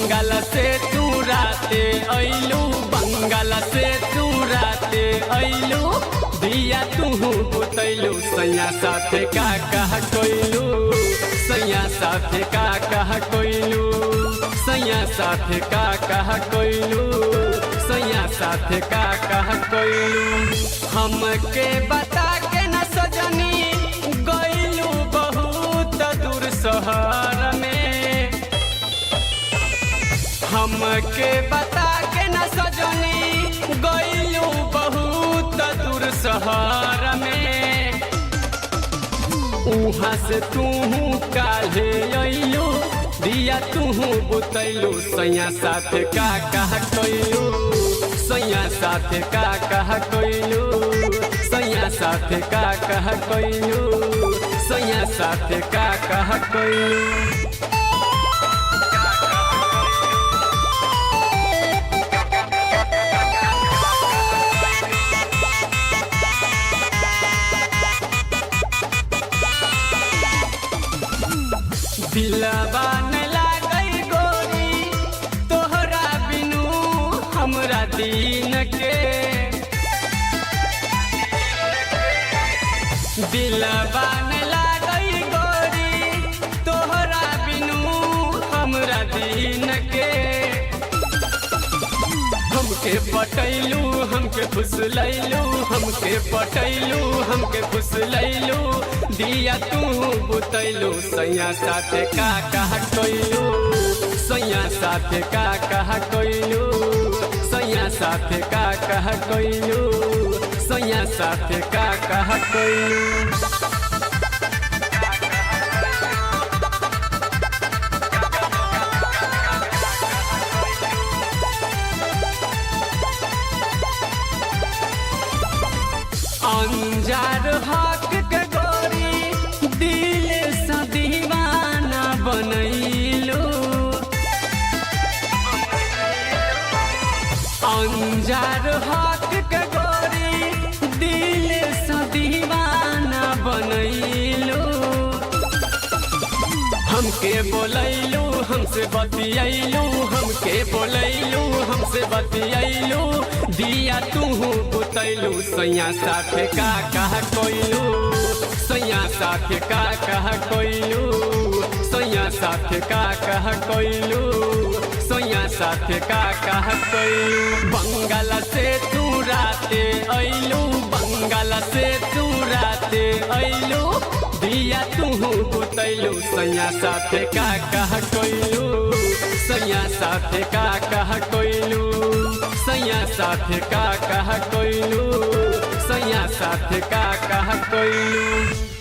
बंगाल से तू राते अइलू, बंगाल से तू राते अइलू, दिया तू बुतैलू, सैया साथे का कह कोइलू, सैया साथे का कह कोइलू, सैया साथे का कह कोइलू, सैया साथे का कह कोइलू। हमके बता के न सजनी गइलू बहुत दूर शहर में, हमके बता के न सजनी गइलू बहुत दूर शहर में। उहाँ से तू काल्हे अइलू, दिया तू बुतैलू, सैया साथे का कह कोइलू, सैया साथे का कह कोइलू, सैया साथे का कह कोइलू, सैया साथे का कह कोइलू। दिलवा न लागई गोरी तोहरा बिनु हमरा दिन के, दिलवा न लागई गोरी तोहरा बिनु हमरा दिन के। हमके पटैलू हमके फुसलैलू, हमके पटैलू हमके फुसलैलू, दिया तू बुतैलू, सैया साथे का कह कोइलू, सैया साथे का कह कोइलू, सैया साथे का कह कोइलू, सैया साथे का कह कोइलू। अंजार हक के गोरी दिल से दीवाना बनैलू, अंजार हक के गोरी दिल से दीवाना बनैलू। हमके बोलैलू हमसे बतियैलू, हमके बोलैलू हमसे बतियैलू, दिया तू बुतैलू, सैया साथे का कह कोइलू, सैया साथे का कह कोइलू, सैया साथे का कह कोइलू, सैया साथे का कह कोइलू। बंगाल से तू राते अइलू, बंगाल से तू राते अइलू, दिया तू बुतैलू, सैया साथे का कह कोइलू, सैया साथे का कह कोइलू, सैया साथे का कह कोइलू, सैया साथे का कह कोइलू।